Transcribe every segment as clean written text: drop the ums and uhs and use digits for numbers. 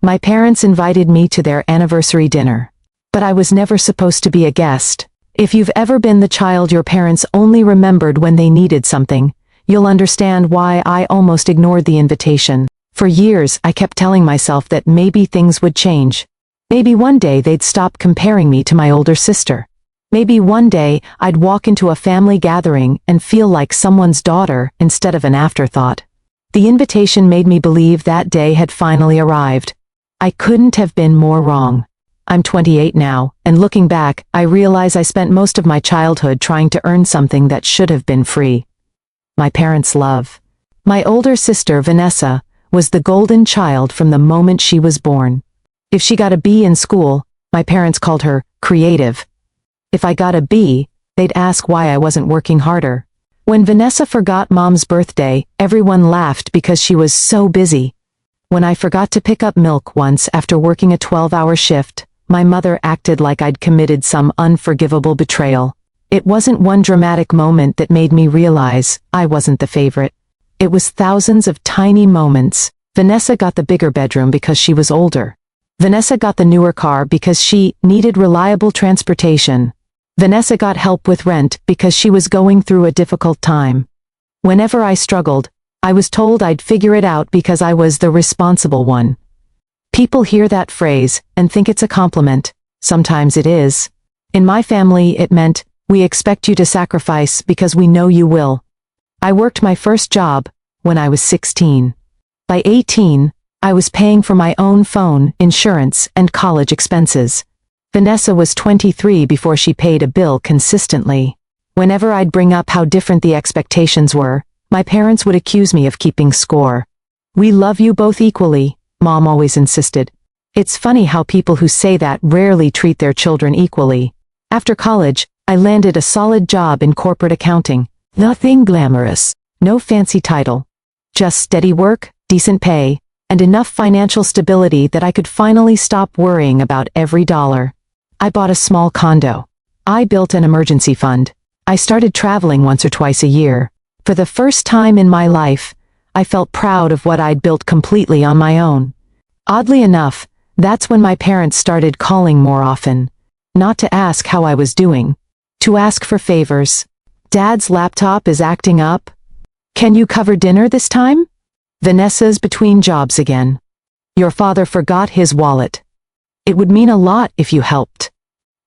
My parents invited me to their anniversary dinner. But I was never supposed to be a guest. If you've ever been the child your parents only remembered when they needed something, you'll understand why I almost ignored the invitation. For years, I kept telling myself that maybe things would change. Maybe one day they'd stop comparing me to my older sister. Maybe one day I'd walk into a family gathering and feel like someone's daughter instead of an afterthought. The invitation made me believe that day had finally arrived. I couldn't have been more wrong. I'm 28 now, and looking back, I realize I spent most of my childhood trying to earn something that should have been free. My parents' love. My older sister, Vanessa, was the golden child from the moment she was born. If she got a B in school, my parents called her creative. If I got a B, they'd ask why I wasn't working harder. When Vanessa forgot Mom's birthday, everyone laughed because she was so busy. When I forgot to pick up milk once after working a 12-hour shift, my mother acted like I'd committed some unforgivable betrayal. It wasn't one dramatic moment that made me realize I wasn't the favorite. It was thousands of tiny moments. Vanessa got the bigger bedroom because she was older. Vanessa got the newer car because she needed reliable transportation. Vanessa got help with rent because she was going through a difficult time. Whenever I struggled, I was told I'd figure it out because I was the responsible one. People hear that phrase and think it's a compliment. Sometimes it is. In my family, it meant, we expect you to sacrifice because we know you will. I worked my first job when I was 16. By 18, I was paying for my own phone, insurance, and college expenses. Vanessa was 23 before she paid a bill consistently. Whenever I'd bring up how different the expectations were, my parents would accuse me of keeping score. We love you both equally, Mom always insisted. It's funny how people who say that rarely treat their children equally. After college, I landed a solid job in corporate accounting. Nothing glamorous, no fancy title. Just steady work, decent pay, and enough financial stability that I could finally stop worrying about every dollar. I bought a small condo. I built an emergency fund. I started traveling once or twice a year. For the first time in my life, I felt proud of what I'd built completely on my own. Oddly enough, that's when my parents started calling more often. Not to ask how I was doing. To ask for favors. Dad's laptop is acting up. Can you cover dinner this time? Vanessa's between jobs again. Your father forgot his wallet. It would mean a lot if you helped.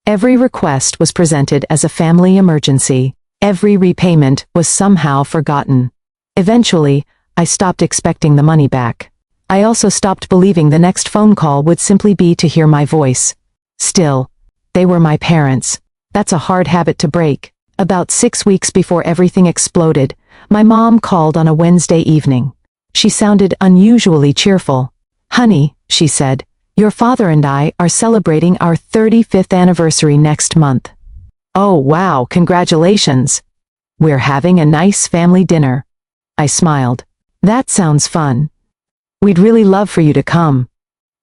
Every request was presented as a family emergency. Every repayment was somehow forgotten. Eventually, I stopped expecting the money back. I also stopped believing the next phone call would simply be to hear my voice. Still, they were my parents. That's a hard habit to break. About 6 weeks before everything exploded, my mom called on a Wednesday evening. She sounded unusually cheerful. Honey, she said, your father and I are celebrating our 35th anniversary next month. Oh wow, congratulations. We're having a nice family dinner. I smiled. That sounds fun. We'd really love for you to come.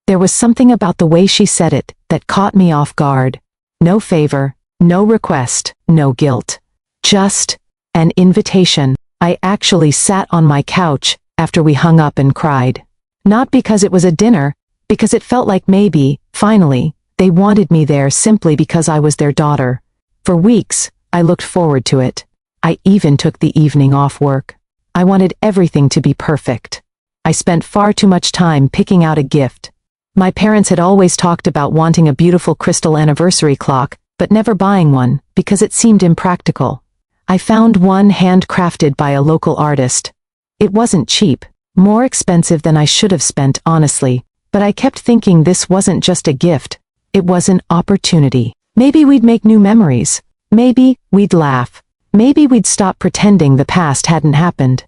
There was something about the way she said it that caught me off guard. No favor, no request, no guilt. Just an invitation. I actually sat on my couch after we hung up and cried. Not because it was a dinner, because it felt like maybe, finally, they wanted me there simply because I was their daughter. For weeks, I looked forward to it. I even took the evening off work. I wanted everything to be perfect. I spent far too much time picking out a gift. My parents had always talked about wanting a beautiful crystal anniversary clock, but never buying one, because it seemed impractical. I found one handcrafted by a local artist. It wasn't cheap, more expensive than I should have spent, honestly, but I kept thinking this wasn't just a gift, it was an opportunity. Maybe we'd make new memories. Maybe we'd laugh. Maybe we'd stop pretending the past hadn't happened.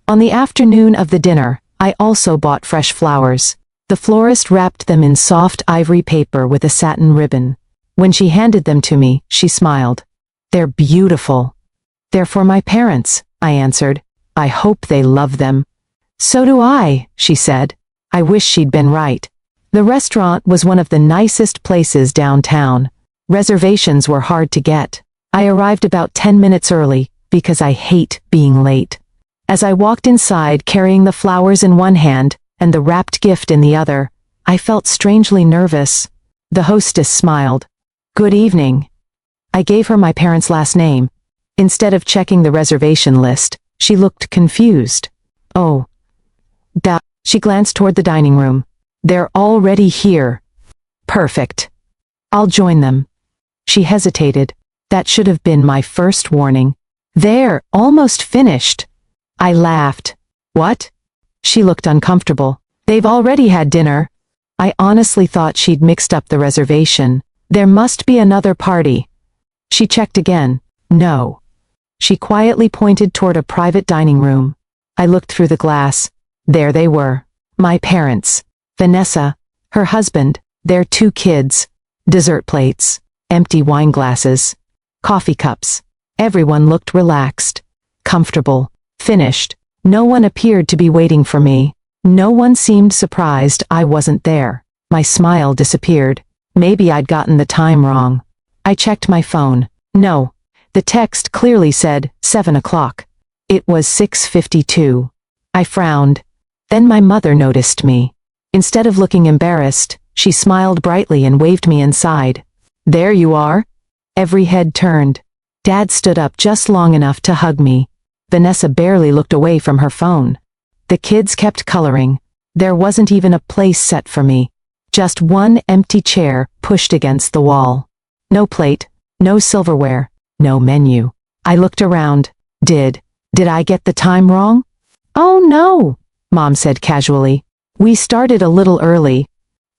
On the afternoon of the dinner, I also bought fresh flowers. The florist wrapped them in soft ivory paper with a satin ribbon. When she handed them to me, she smiled. They're beautiful. They're for my parents, I answered. I hope they love them. So do I, she said. I wish she'd been right. The restaurant was one of the nicest places downtown. Reservations were hard to get. I arrived about 10 minutes early, because I hate being late. As I walked inside carrying the flowers in one hand and the wrapped gift in the other, I felt strangely nervous. The hostess smiled. "Good evening." I gave her my parents' last name. Instead of checking the reservation list, she looked confused. "Oh. Duh." She glanced toward the dining room. "They're already here." "Perfect. I'll join them." She hesitated. That should have been my first warning. "They're almost finished." I laughed. "What?" She looked uncomfortable. "They've already had dinner." I honestly thought she'd mixed up the reservation. There must be another party. She checked again. No. She quietly pointed toward a private dining room. I looked through the glass. There they were. My parents. Vanessa, her husband, their 2 kids. Dessert plates. Empty wine glasses. Coffee cups. Everyone looked relaxed. Comfortable. Finished. No one appeared to be waiting for me. No one seemed surprised I wasn't there. My smile disappeared. Maybe I'd gotten the time wrong. I checked my phone. No. The text clearly said 7 o'clock. It was 6:52. I frowned. Then my mother noticed me. Instead of looking embarrassed, she smiled brightly and waved me inside. "There you are." Every head turned. Dad stood up just long enough to hug me. Vanessa barely looked away from her phone. The kids kept coloring. There wasn't even a place set for me. Just one empty chair pushed against the wall. No plate, no silverware, no menu. I looked around. Did I get the time wrong? "Oh no," Mom said casually. "We started a little early."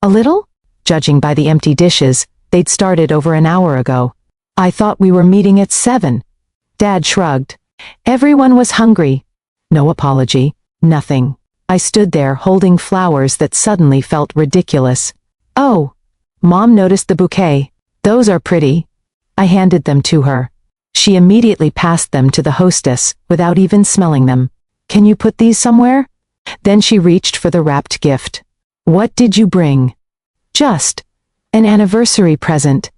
"A little?" Judging by the empty dishes, they'd started over an hour ago. "I thought we were meeting at 7. Dad shrugged. Everyone was hungry. No apology. Nothing. I stood there holding flowers that suddenly felt ridiculous. "Oh." Mom noticed the bouquet. "Those are pretty." I handed them to her. She immediately passed them to the hostess without even smelling them. "Can you put these somewhere?" Then she reached for the wrapped gift. "What did you bring?" "Just an anniversary present."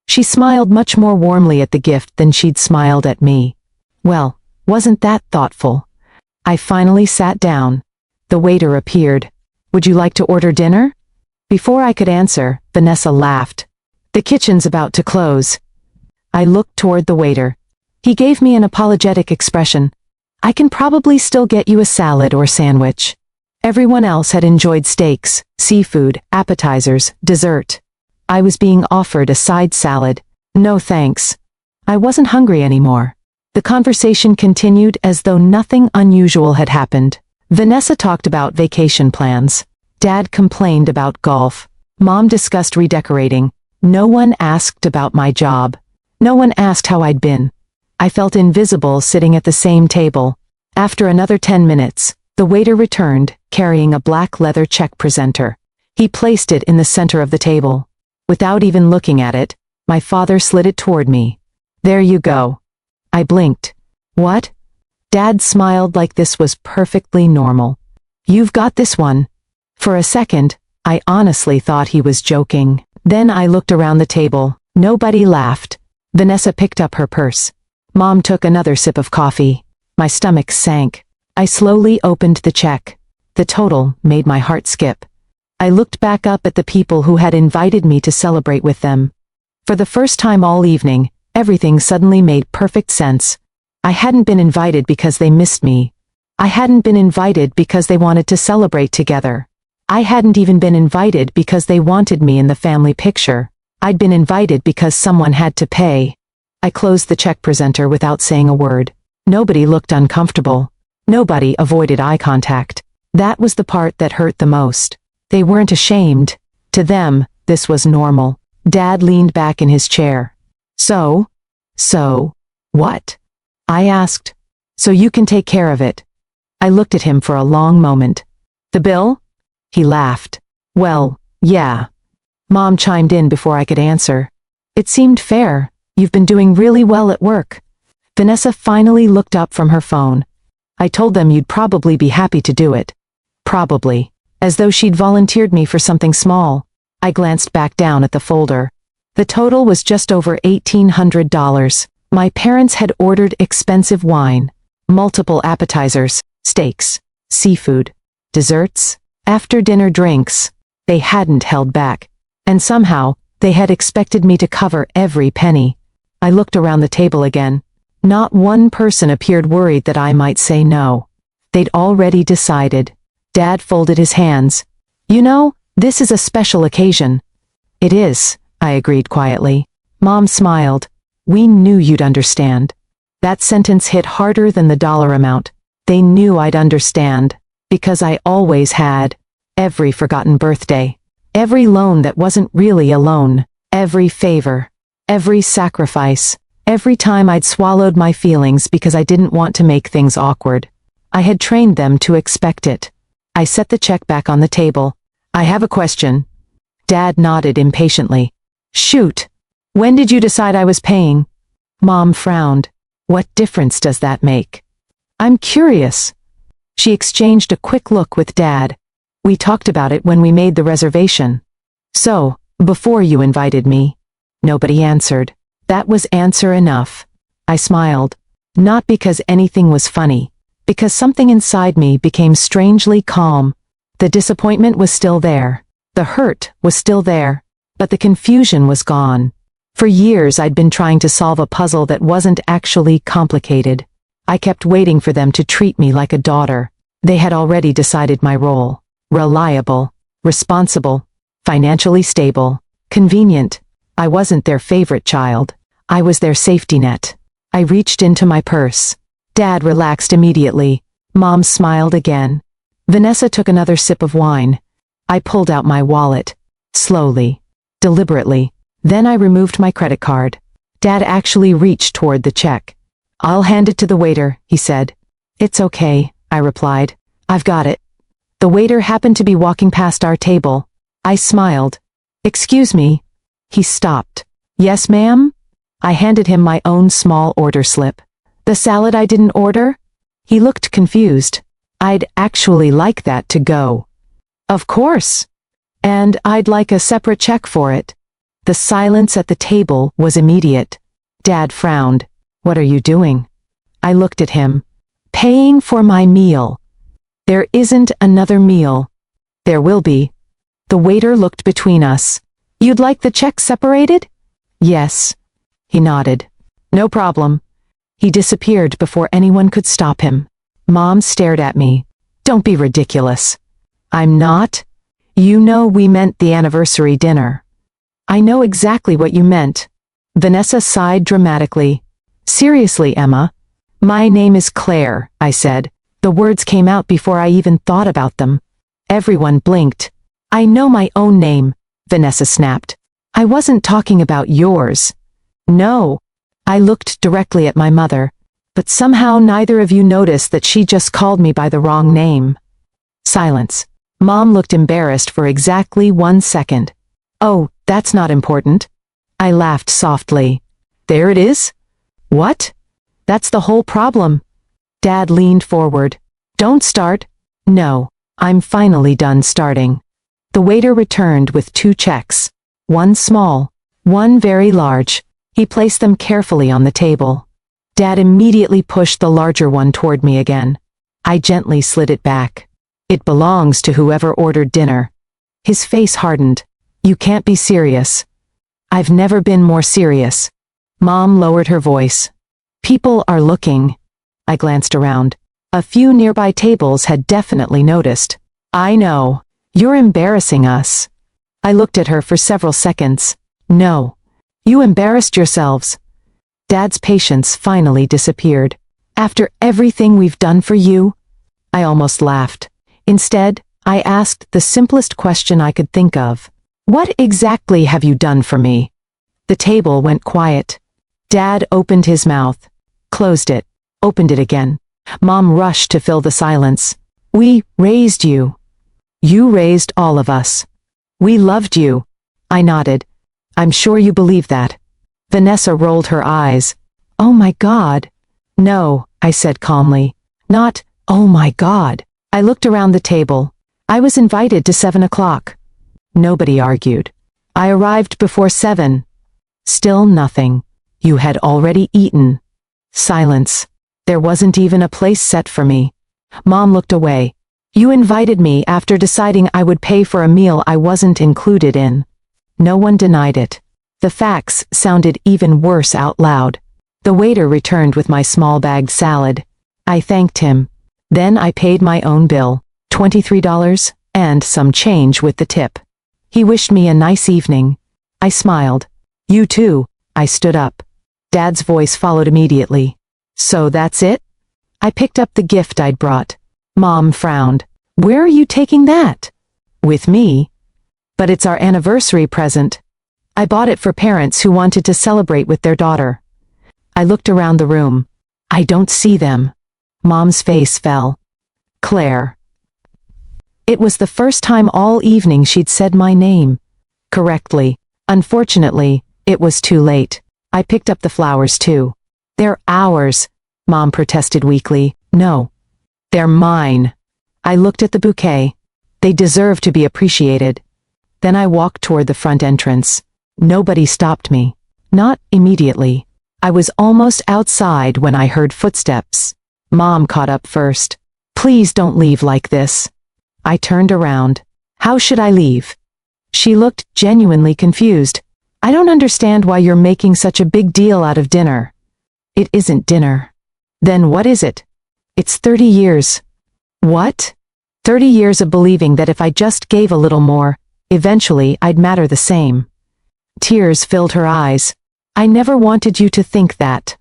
She smiled much more warmly at the gift than she'd smiled at me. Well, wasn't that thoughtful? I finally sat down. The waiter appeared. "Would you like to order dinner?" Before I could answer, Vanessa laughed. "The kitchen's about to close." I looked toward the waiter. He gave me an apologetic expression. "I can probably still get you a salad or sandwich." Everyone else had enjoyed steaks, seafood, appetizers, dessert. I was being offered a side salad. No thanks. I wasn't hungry anymore. The conversation continued as though nothing unusual had happened. Vanessa talked about vacation plans. Dad complained about golf. Mom discussed redecorating. No one asked about my job. No one asked how I'd been. I felt invisible sitting at the same table. After another 10 minutes, the waiter returned, carrying a black leather check presenter. He placed it in the center of the table. Without even looking at it, my father slid it toward me. "There you go." I blinked. "What?" Dad smiled like this was perfectly normal. "You've got this one." For a second, I honestly thought he was joking. Then I looked around the table. Nobody laughed. Vanessa picked up her purse. Mom took another sip of coffee. My stomach sank. I slowly opened the check. The total made my heart skip. I looked back up at the people who had invited me to celebrate with them. For the first time all evening, everything suddenly made perfect sense. I hadn't been invited because they missed me. I hadn't been invited because they wanted to celebrate together. I hadn't even been invited because they wanted me in the family picture. I'd been invited because someone had to pay. I closed the check presenter without saying a word. Nobody looked uncomfortable. Nobody avoided eye contact. That was the part that hurt the most. They weren't ashamed. To them, this was normal. Dad leaned back in his chair. So, what?" I asked. "So you can take care of it." I looked at him for a long moment. "The bill?" He laughed. "Well, yeah." Mom chimed in before I could answer. "It seemed fair. You've been doing really well at work." Vanessa finally looked up from her phone. "I told them you'd probably be happy to do it." Probably. As though she'd volunteered me for something small. I glanced back down at the folder. The total was just over $1,800. My parents had ordered expensive wine, multiple appetizers, steaks, seafood, desserts, after-dinner drinks. They hadn't held back. And somehow, they had expected me to cover every penny. I looked around the table again. Not one person appeared worried that I might say no. They'd already decided. Dad folded his hands. You know, this is a special occasion. It is, I agreed quietly. Mom smiled. We knew you'd understand. That sentence hit harder than the dollar amount. They knew I'd understand. Because I always had. Every forgotten birthday. Every loan that wasn't really a loan. Every favor. Every sacrifice. Every time I'd swallowed my feelings because I didn't want to make things awkward. I had trained them to expect it. I set the check back on the table. I have a question. Dad nodded impatiently. Shoot. When did you decide I was paying? Mom frowned. What difference does that make? I'm curious. She exchanged a quick look with Dad. We talked about it when we made the reservation. So, before you invited me. Nobody answered. That was answer enough. I smiled. Not because anything was funny. Because something inside me became strangely calm. The disappointment was still there. The hurt was still there. But the confusion was gone. For years I'd been trying to solve a puzzle that wasn't actually complicated. I kept waiting for them to treat me like a daughter. They had already decided my role. Reliable, responsible, financially stable, convenient. I wasn't their favorite child. I was their safety net. I reached into my purse. Dad relaxed immediately. Mom smiled again. Vanessa took another sip of wine. I pulled out my wallet. Slowly. Deliberately. Then I removed my credit card. Dad actually reached toward the check. I'll hand it to the waiter, he said. It's okay, I replied. I've got it. The waiter happened to be walking past our table. I smiled. Excuse me. He stopped. Yes, ma'am? I handed him my own small order slip. The salad I didn't order? He looked confused. I'd actually like that to go. Of course. And I'd like a separate check for it. The silence at the table was immediate. Dad frowned. What are you doing? I looked at him. Paying for my meal. There isn't another meal. There will be. The waiter looked between us. You'd like the check separated? Yes. He nodded. No problem. He disappeared before anyone could stop him. Mom stared at me. Don't be ridiculous. I'm not. You know we meant the anniversary dinner. I know exactly what you meant. Vanessa sighed dramatically. Seriously, Emma. My name is Claire, I said. The words came out before I even thought about them. Everyone blinked. I know my own name, Vanessa snapped. I wasn't talking about yours. No. I looked directly at my mother, but somehow neither of you noticed that she just called me by the wrong name. Silence. Mom looked embarrassed for exactly 1 second. Oh, that's not important. I laughed softly. There it is. What? That's the whole problem. Dad leaned forward. Don't start. No, I'm finally done starting. The waiter returned with 2 checks. One small, one very large. He placed them carefully on the table. Dad immediately pushed the larger one toward me again. I gently slid it back. It belongs to whoever ordered dinner. His face hardened. You can't be serious. I've never been more serious. Mom lowered her voice. People are looking. I glanced around. A few nearby tables had definitely noticed. I know. You're embarrassing us. I looked at her for several seconds. No. You embarrassed yourselves. Dad's patience finally disappeared. After everything we've done for you? I almost laughed. Instead, I asked the simplest question I could think of. What exactly have you done for me? The table went quiet. Dad opened his mouth, closed it, opened it again. Mom rushed to fill the silence. We raised you. You raised all of us. We loved you. I nodded. I'm sure you believe that. Vanessa rolled her eyes. Oh my God. No, I said calmly. Not, oh my God. I looked around the table. I was invited to 7 o'clock. Nobody argued. I arrived before 7. Still nothing. You had already eaten. Silence. There wasn't even a place set for me. Mom looked away. You invited me after deciding I would pay for a meal I wasn't included in. No one denied it. The facts sounded even worse out loud. The waiter returned with my small-bagged salad. I thanked him. Then I paid my own bill, $23, and some change with the tip. He wished me a nice evening. I smiled. You too. I stood up. Dad's voice followed immediately. So that's it? I picked up the gift I'd brought. Mom frowned. Where are you taking that? With me. But it's our anniversary present. I bought it for parents who wanted to celebrate with their daughter. I looked around the room. I don't see them. Mom's face fell. Claire. It was the first time all evening she'd said my name correctly. Unfortunately, it was too late. I picked up the flowers too. They're ours, Mom protested weakly. No. They're mine. I looked at the bouquet. They deserve to be appreciated. Then I walked toward the front entrance. Nobody stopped me. Not immediately. I was almost outside when I heard footsteps. Mom caught up first. Please don't leave like this. I turned around. How should I leave? She looked genuinely confused. I don't understand why you're making such a big deal out of dinner. It isn't dinner. Then what is it? It's 30 years. What? 30 years of believing that if I just gave a little more, eventually I'd matter the same. Tears filled her eyes. I never wanted you to think that.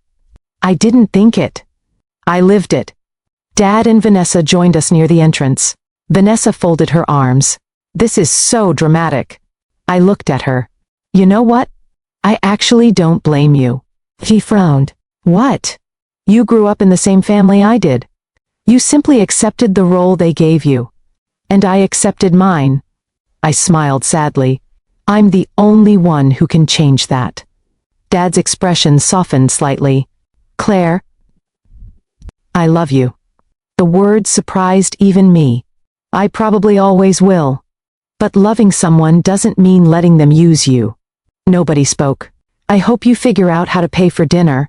I didn't think it. I lived it. Dad and Vanessa joined us near the entrance. Vanessa folded her arms. This is so dramatic. I looked at her. You know what? I actually don't blame you. She frowned. What? You grew up in the same family I did. You simply accepted the role they gave you. And I accepted mine. I smiled sadly. I'm the only one who can change that. Dad's expression softened slightly. Claire, I love you. The word surprised even me. I probably always will. But loving someone doesn't mean letting them use you. Nobody spoke. I hope you figure out how to pay for dinner.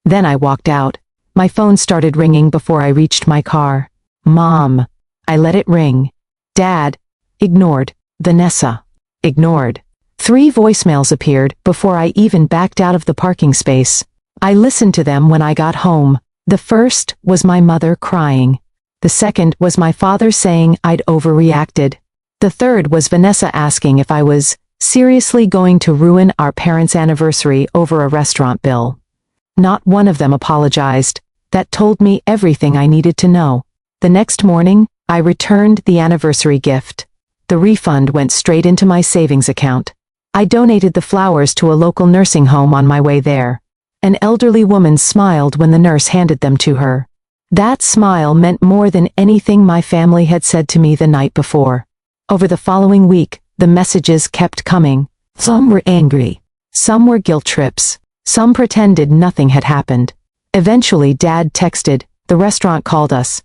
Then I walked out. My phone started ringing before I reached my car. Mom. I let it ring. Dad. Ignored. Vanessa. Ignored. 3 voicemails appeared before I even backed out of the parking space. I listened to them when I got home. The first was my mother crying. The second was my father saying I'd overreacted. The third was Vanessa asking if I was seriously going to ruin our parents' anniversary over a restaurant bill. Not one of them apologized. That told me everything I needed to know. The next morning, I returned the anniversary gift. The refund went straight into my savings account. I donated the flowers to a local nursing home on my way there. An elderly woman smiled when the nurse handed them to her. That smile meant more than anything my family had said to me the night before. Over the following week, the messages kept coming. Some were angry. Some were guilt trips. Some pretended nothing had happened. Eventually, Dad texted, the restaurant called us.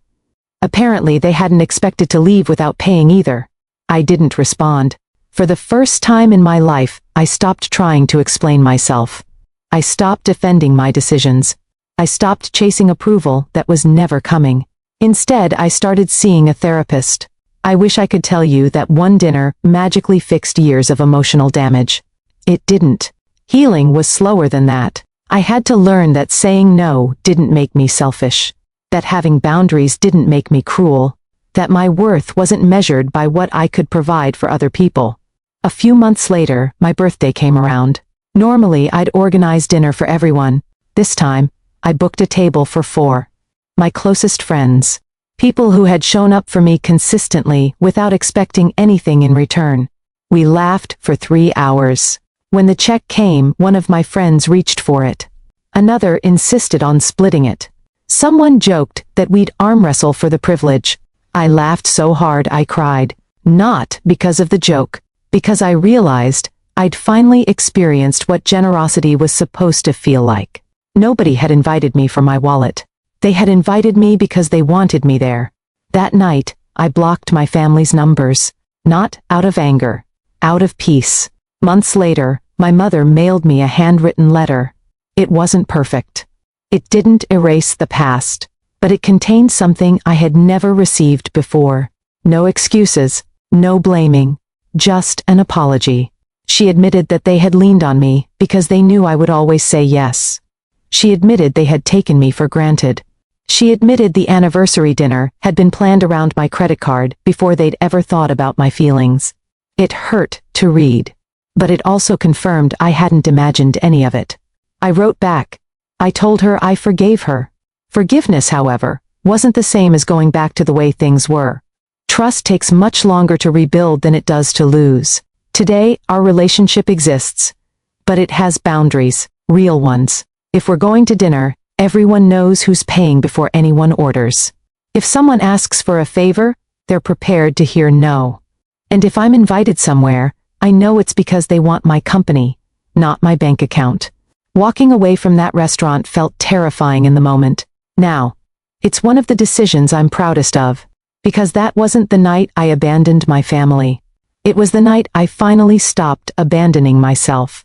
Apparently, they hadn't expected to leave without paying either. I didn't respond. For the first time in my life, I stopped trying to explain myself. I stopped defending my decisions. I stopped chasing approval that was never coming. Instead, I started seeing a therapist. I wish I could tell you that one dinner magically fixed years of emotional damage. It didn't. Healing was slower than that. I had to learn that saying no didn't make me selfish. That having boundaries didn't make me cruel. That my worth wasn't measured by what I could provide for other people. A few months later, my birthday came around. Normally, I'd organize dinner for everyone. This time, I booked a table for 4. My closest friends. People who had shown up for me consistently without expecting anything in return. We laughed for 3 hours. When the check came, one of my friends reached for it. Another insisted on splitting it. Someone joked that we'd arm wrestle for the privilege. I laughed so hard I cried. Not because of the joke, because I realized I'd finally experienced what generosity was supposed to feel like. Nobody had invited me for my wallet. They had invited me because they wanted me there. That night, I blocked my family's numbers. Not out of anger. Out of peace. Months later, my mother mailed me a handwritten letter. It wasn't perfect. It didn't erase the past, but it contained something I had never received before. No excuses, no blaming, just an apology. She admitted that they had leaned on me because they knew I would always say yes. She admitted they had taken me for granted. She admitted the anniversary dinner had been planned around my credit card before they'd ever thought about my feelings. It hurt to read, but it also confirmed I hadn't imagined any of it. I wrote back. I told her I forgave her. Forgiveness, however, wasn't the same as going back to the way things were. Trust takes much longer to rebuild than it does to lose. Today, our relationship exists, but it has boundaries, real ones. If we're going to dinner, everyone knows who's paying before anyone orders. If someone asks for a favor, they're prepared to hear no. And if I'm invited somewhere, I know it's because they want my company, not my bank account. Walking away from that restaurant felt terrifying in the moment. Now, it's one of the decisions I'm proudest of, because that wasn't the night I abandoned my family. It was the night I finally stopped abandoning myself.